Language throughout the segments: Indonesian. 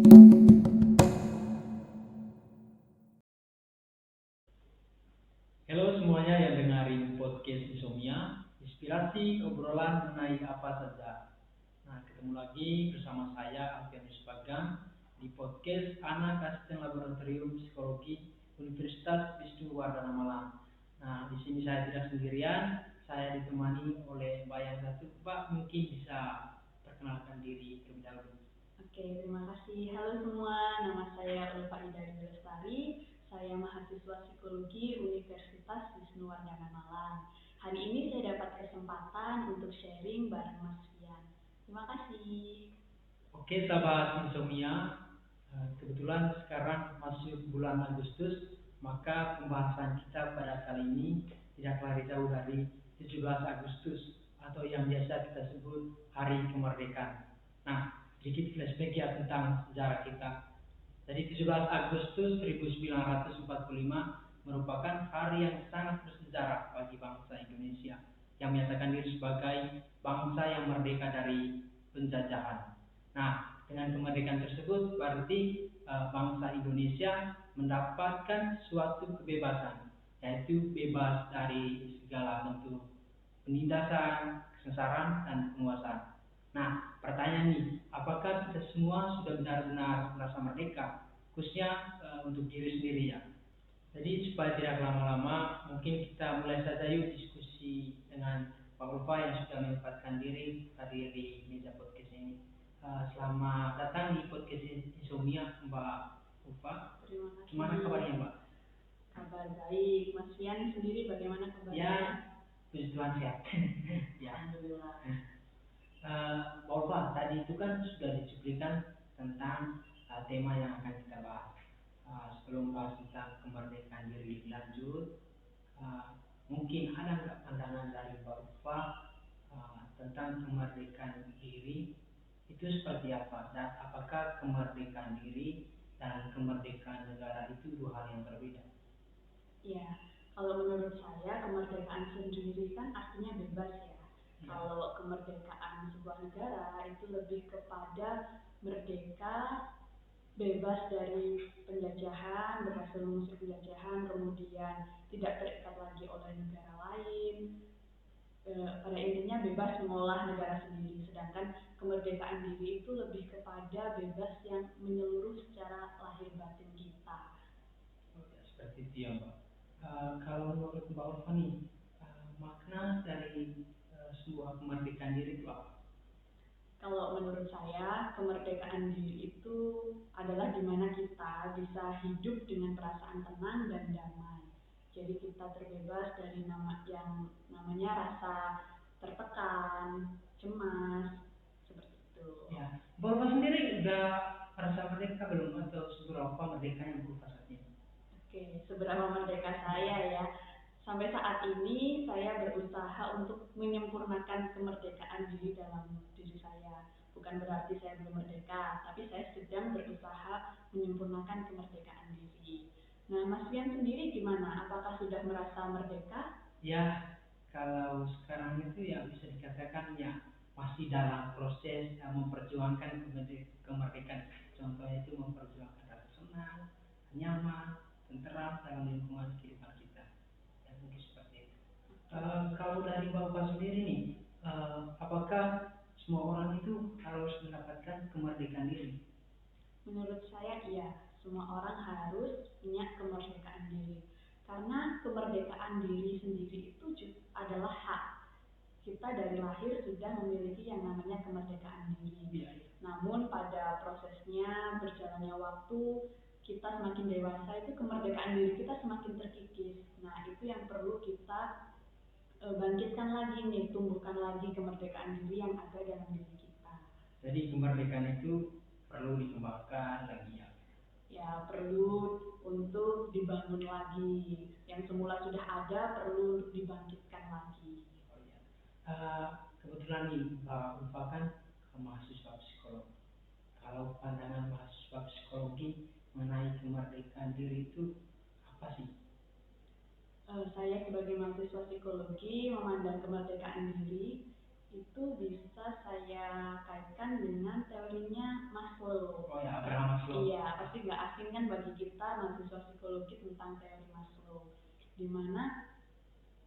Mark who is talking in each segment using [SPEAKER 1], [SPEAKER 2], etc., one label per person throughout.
[SPEAKER 1] Halo semuanya yang dengerin podcast Insomnia, inspirasi obrolan mengenai apa saja. Nah, ketemu lagi bersama saya Alfian Yusbagang di podcast Anak Asisten Laboratorium Psikologi Universitas Wisnuwardana Malang. Nah, di sini saya tidak sendirian, saya ditemani oleh Mbak yang satu. Mbak mungkin bisa perkenalkan diri terlebih dahulu.
[SPEAKER 2] Oke, terima kasih. Halo semua, nama saya Ulfa Ida Lestari. Saya mahasiswa psikologi Universitas Wisnuwardana Malang. Hari ini saya dapat kesempatan untuk sharing bareng Mas Fian. Terima kasih.
[SPEAKER 1] Oke, sahabat Insomnia, kebetulan sekarang masuk bulan Agustus, maka pembahasan kita pada kali ini tidak lari jauh dari 17 Agustus atau yang biasa kita sebut Hari Kemerdekaan. Nah, sedikit flashback ya tentang sejarah kita. Jadi 17 Agustus 1945 merupakan hari yang sangat bersejarah bagi bangsa Indonesia yang menyatakan diri sebagai bangsa yang merdeka dari penjajahan. Nah, dengan kemerdekaan tersebut berarti bangsa Indonesia mendapatkan suatu kebebasan, yaitu bebas dari segala bentuk penindasan, kesesaran, dan penguasaan. Nah, pertanyaan nih, apakah kita semua sudah benar-benar merasa merdeka, khususnya untuk diri sendiri ya? Jadi supaya tidak lama-lama, mungkin kita mulai saja yuk diskusi dengan Pak Ulfa yang sudah menyempatkan diri hadir di meja podcast ini. Selamat datang di podcast Insomnia, Mbak Ulfa.
[SPEAKER 2] Terima
[SPEAKER 1] Gimana
[SPEAKER 2] kasih.
[SPEAKER 1] kabarnya, Mbak?
[SPEAKER 2] Kabar baik. Mas Fian sendiri bagaimana kabarnya?
[SPEAKER 1] Ya, puji Tuhan sehat. Ya.
[SPEAKER 2] Alhamdulillah.
[SPEAKER 1] Pak Ulfa, tadi itu kan sudah dicuplikan tentang tema yang akan kita bahas. Sebelum bahas tentang kemerdekaan diri lebih lanjut, uh, mungkin ada nggak pandangan dari Pak Ufa tentang kemerdekaan diri itu seperti apa dan apakah kemerdekaan diri dan kemerdekaan negara itu dua hal yang berbeda?
[SPEAKER 2] Ya, kalau menurut saya kemerdekaan sendiri kan artinya bebas ya.
[SPEAKER 1] Ya,
[SPEAKER 2] Kalau kemerdekaan sebuah negara itu lebih kepada merdeka, bebas dari penjajahan, berhasil mengusir penjajahan, kemudian tidak terikat lagi oleh negara lain. Pada intinya bebas mengolah negara sendiri. Sedangkan kemerdekaan diri itu lebih kepada bebas yang menyeluruh secara lahir batin kita.
[SPEAKER 1] oh ya, seperti itu ya Mbak. Kalau menurut Mbak Ulfa nih, makna dari sebuah kemerdekaan diri itu apa?
[SPEAKER 2] Kalau menurut saya, kemerdekaan diri itu adalah di mana kita bisa hidup dengan perasaan tenang dan damai. Jadi kita terbebas dari yang namanya rasa tertekan, cemas, seperti itu.
[SPEAKER 1] Ya, Mbak Ulfa sendiri udah merasa merdeka belum atau seberapa merdeka yang Mbak Ulfa saat ini?
[SPEAKER 2] Oke, seberapa merdeka saya ya. Sampai saat ini saya berusaha untuk menyempurnakan kemerdekaan diri dalam diri saya. Bukan berarti saya belum merdeka, tapi saya sedang berusaha menyempurnakan kemerdekaan diri. Nah, Mas Rian sendiri gimana? Apakah sudah merasa merdeka?
[SPEAKER 1] Ya, kalau sekarang itu ya bisa dikatakan ya masih dalam proses memperjuangkan kemerdekaan. Contohnya itu memperjuangkan rasa senang, nyaman, tenteram dalam lingkungan kehidupan kita. Ya, mungkin seperti itu. Kalau dari Bapak sendiri nih, apakah semua orang itu harus mendapatkan kemerdekaan diri?
[SPEAKER 2] Menurut saya iya, semua orang harus punya kemerdekaan diri. Karena kemerdekaan diri sendiri itu adalah hak. Kita dari lahir sudah memiliki yang namanya kemerdekaan diri.
[SPEAKER 1] Iya.
[SPEAKER 2] Namun pada prosesnya berjalannya waktu, kita semakin dewasa itu kemerdekaan diri kita semakin terkikis. Nah, itu yang perlu kita bangkitkan lagi nih, tumbuhkan lagi kemerdekaan diri yang ada dalam diri kita.
[SPEAKER 1] Jadi kemerdekaan itu perlu dikembangkan lagi ya.
[SPEAKER 2] Ya, perlu untuk dibangun lagi. Yang semula sudah ada perlu dibangkitkan lagi.
[SPEAKER 1] Oh iya. Eh, Kebetulan nih Mbak Ulfa kan mahasiswa psikologi. Kalau pandangan mahasiswa psikologi mengenai kemerdekaan diri itu apa sih?
[SPEAKER 2] Saya sebagai mahasiswa psikologi memandang kemerdekaan diri Itu bisa saya kaitkan dengan teorinya Maslow.
[SPEAKER 1] Oh ya, Abraham Maslow.
[SPEAKER 2] Iya, pasti nggak asing kan bagi kita mahasiswa psikologi tentang teori Maslow, di mana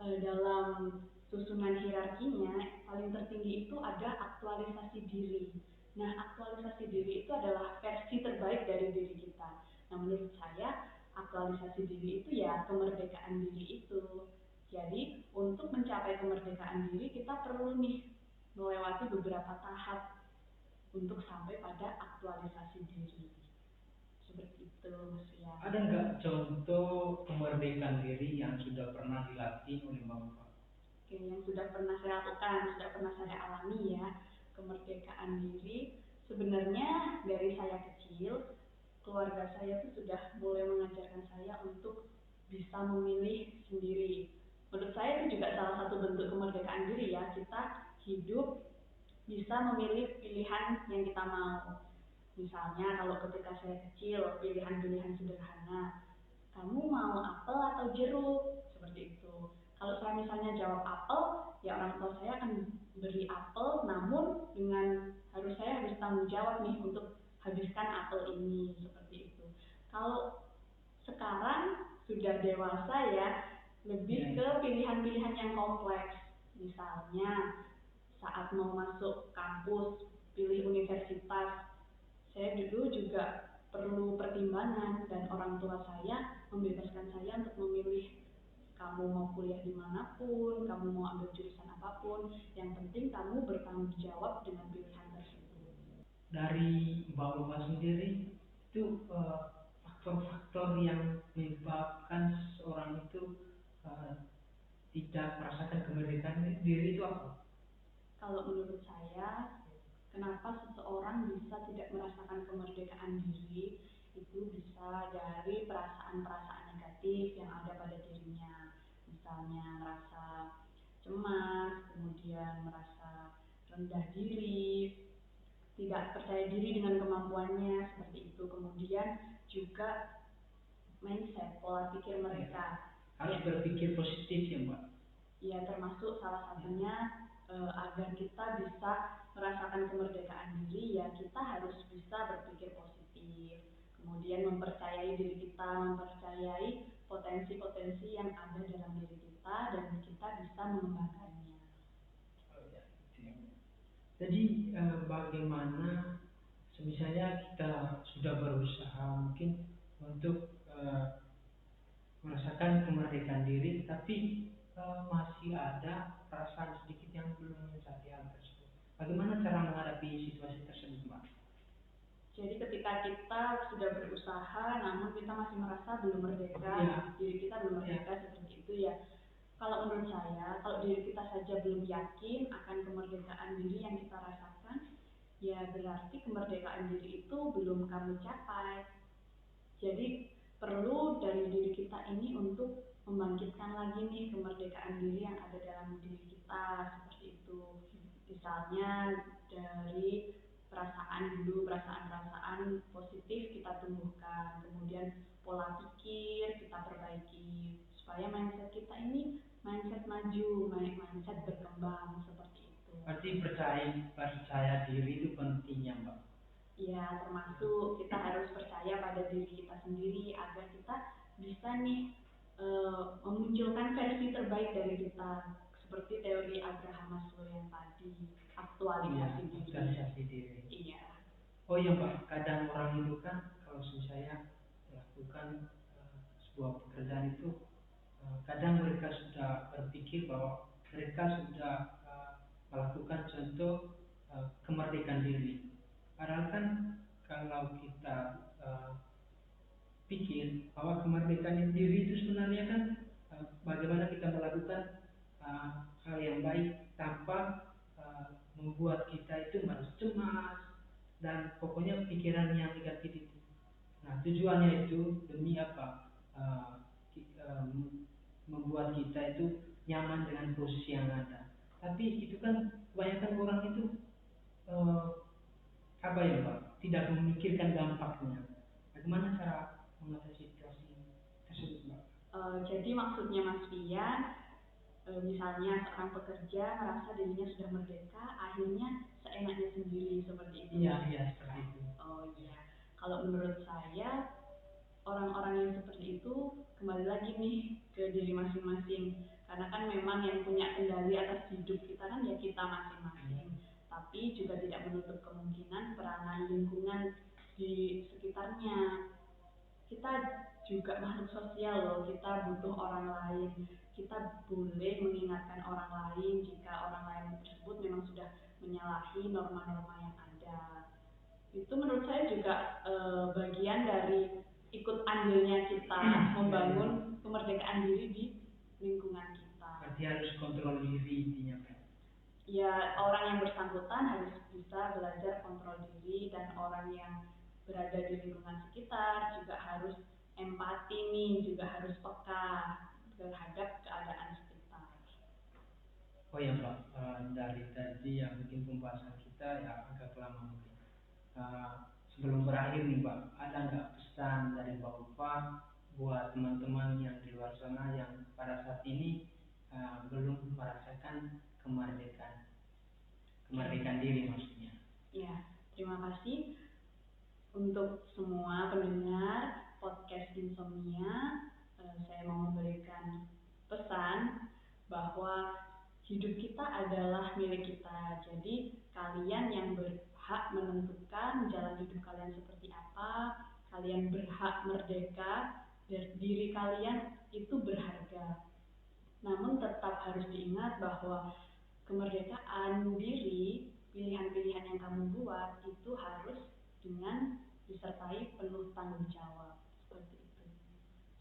[SPEAKER 2] dalam susunan hierarkinya paling tertinggi itu ada aktualisasi diri. Nah, aktualisasi diri itu adalah versi terbaik dari diri kita. Nah, menurut saya aktualisasi diri itu ya kemerdekaan diri itu. Jadi, untuk mencapai kemerdekaan diri kita perlu nih melewati beberapa tahap untuk sampai pada aktualisasi diri. Seperti itu, Mas Rian.
[SPEAKER 1] Ada nggak contoh kemerdekaan diri yang sudah pernah dilatih oleh Bapak?
[SPEAKER 2] Oke, yang sudah pernah saya lakukan, sudah pernah saya alami ya, kemerdekaan diri. Sebenarnya dari saya kecil, keluarga saya tuh sudah mulai mengajarkan saya untuk bisa memilih sendiri. Menurut saya itu juga salah satu bentuk kemerdekaan diri ya, kita hidup bisa memilih pilihan yang kita mau. Misalnya kalau ketika saya kecil, pilihan-pilihan sederhana, kamu mau apel atau jeruk? Seperti itu. Kalau saya misalnya jawab apel, ya orang tua saya akan beri apel, namun saya harus tanggung jawab nih untuk habiskan apel ini, seperti itu. Kalau sekarang sudah dewasa ya, lebih ke pilihan-pilihan yang kompleks. Misalnya saat mau masuk kampus, pilih universitas, saya dulu juga perlu pertimbangan dan orang tua saya membebaskan saya untuk memilih kamu mau kuliah dimanapun, kamu mau ambil jurusan apapun, yang penting kamu bertanggung jawab dengan pilihan tersebut.
[SPEAKER 1] Dari Bapak sendiri itu faktor-faktor yang menyebabkan seseorang itu eh, tidak merasakan kemerdekaan diri itu apa?
[SPEAKER 2] Kalau menurut saya, kenapa seseorang bisa tidak merasakan kemerdekaan diri, itu bisa dari perasaan-perasaan negatif yang ada pada dirinya. Misalnya merasa cemas, kemudian merasa rendah diri, tidak percaya diri dengan kemampuannya, seperti itu. Kemudian juga mindset, pola pikir mereka.
[SPEAKER 1] Harus berpikir positif ya Mbak?
[SPEAKER 2] Ya, termasuk salah satunya agar kita bisa merasakan kemerdekaan diri, ya kita harus bisa berpikir positif, kemudian mempercayai diri kita, mempercayai potensi-potensi yang ada dalam diri kita, dan kita bisa mengembangkannya.
[SPEAKER 1] Oh, ya, gitu ya. Jadi bagaimana misalnya kita sudah berusaha mungkin untuk merasakan kemerdekaan diri, tapi masih ada perasaan sedikit yang belum mencapai hal tersebut. Bagaimana cara menghadapi situasi tersebut, Mbak?
[SPEAKER 2] Jadi ketika kita sudah berusaha, namun kita masih merasa belum merdeka,
[SPEAKER 1] Ya.
[SPEAKER 2] diri kita belum merdeka, seperti itu ya. Kalau menurut saya, kalau diri kita saja belum yakin akan kemerdekaan diri yang kita rasakan, ya berarti kemerdekaan diri itu belum kami capai. Jadi perlu dari diri kita ini untuk membangkitkan lagi nih kemerdekaan diri yang ada dalam diri kita, seperti itu. Misalnya dari perasaan dulu, perasaan-perasaan positif kita tumbuhkan, kemudian pola pikir kita perbaiki, supaya mindset kita ini mindset maju, mindset berkembang, seperti itu.
[SPEAKER 1] Berarti percaya diri itu pentingnya, Mbak?
[SPEAKER 2] Ya, termasuk kita harus percaya pada diri kita sendiri agar kita bisa nih memunculkan versi terbaik dari kita, seperti teori Abraham Maslow yang tadi, aktualisasi diri.
[SPEAKER 1] Aktualisasi diri.
[SPEAKER 2] Iya.
[SPEAKER 1] Oh iya Mbak, kadang orang itu kan kalau saya melakukan sebuah pekerjaan itu, kadang mereka sudah berpikir bahwa mereka sudah melakukan contoh kemerdekaan diri. Padahal kan kalau kita pikir bahwa kemerdekaan diri itu sebenarnya kan bagaimana kita melakukan hal yang baik tanpa membuat kita itu merasa cemas dan pokoknya pikiran yang negatif itu. Nah tujuannya itu demi apa? Membuat kita itu nyaman dengan posisi yang ada. Tapi itu kan kebanyakan orang itu apa ya Pak? Tidak memikirkan dampaknya. Bagaimana cara mengatasi situasi tersebut Mbak?
[SPEAKER 2] Jadi maksudnya Mas Pian, Misalnya seorang pekerja merasa dirinya sudah merdeka, akhirnya seenaknya sendiri seperti itu.
[SPEAKER 1] Iya, iya seperti itu.
[SPEAKER 2] Oh iya, kalau menurut saya orang-orang yang seperti itu kembali lagi nih ke diri masing-masing, karena kan memang yang punya kendali atas hidup kita kan ya kita masing-masing, tapi juga tidak menutup kemungkinan peranan lingkungan di sekitarnya. Kita juga makhluk sosial loh, kita butuh orang lain, kita boleh mengingatkan orang lain jika orang lain tersebut memang sudah menyalahi norma-norma yang ada. Itu menurut saya juga bagian dari ikut andilnya kita membangun kemerdekaan diri di lingkungan kita.
[SPEAKER 1] Berarti harus kontrol diri intinya kan.
[SPEAKER 2] Ya, orang yang bersangkutan harus bisa belajar kontrol diri, dan orang yang berada di lingkungan sekitar juga harus empati nih, juga harus peka terhadap keadaan sekitar.
[SPEAKER 1] Oh ya Pak, dari tadi yang mungkin pembahasan kita ya agak lama mungkin. Sebelum berakhir nih Pak, ada nggak pesan dari Pak Ulfa buat teman-teman yang di luar sana yang pada saat ini belum merasakan kemerdekaan diri maksudnya?
[SPEAKER 2] Ya, terima kasih untuk semua pendengar podcast Insomnia. Saya mau memberikan pesan bahwa hidup kita adalah milik kita. Jadi kalian yang berhak menentukan jalan hidup kalian seperti apa. Kalian berhak merdeka, dan diri kalian itu berharga. Namun tetap harus diingat bahwa kemerdekaan diri, pilihan-pilihan yang kamu buat itu harus dengan disertai penuh tanggung jawab. Seperti itu.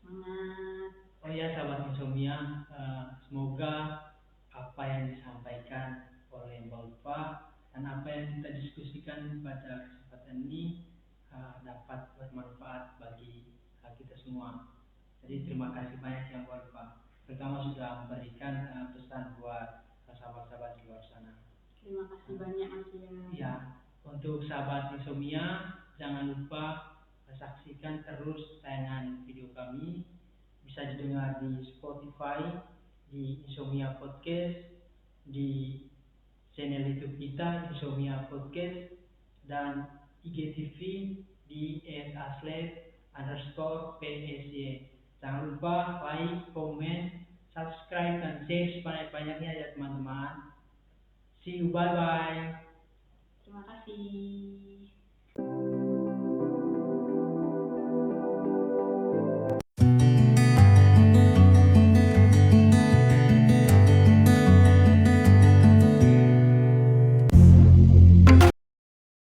[SPEAKER 2] Semangat.
[SPEAKER 1] Oh ya sahabat insomnia, semoga apa yang disampaikan oleh Mbak Ulfa dan apa yang kita diskusikan pada kesempatan ini dapat bermanfaat bagi kita semua. Jadi terima kasih banyak ya Mbak Ulfa. Pertama sudah memberikan pesan buat sahabat-sahabat di luar sana.
[SPEAKER 2] Terima kasih banyak Mas Ian.
[SPEAKER 1] Ya, untuk sahabat insomnia jangan lupa saksikan terus tayangan video kami, bisa didengar di Spotify, di Insomnia Podcast, di channel YouTube kita Insomnia Podcast, dan IGTV di @aslep_PSY. Jangan lupa like, komen, subscribe, dan share sebanyak-banyaknya ya teman-teman. See you, bye bye.
[SPEAKER 2] Terima kasih.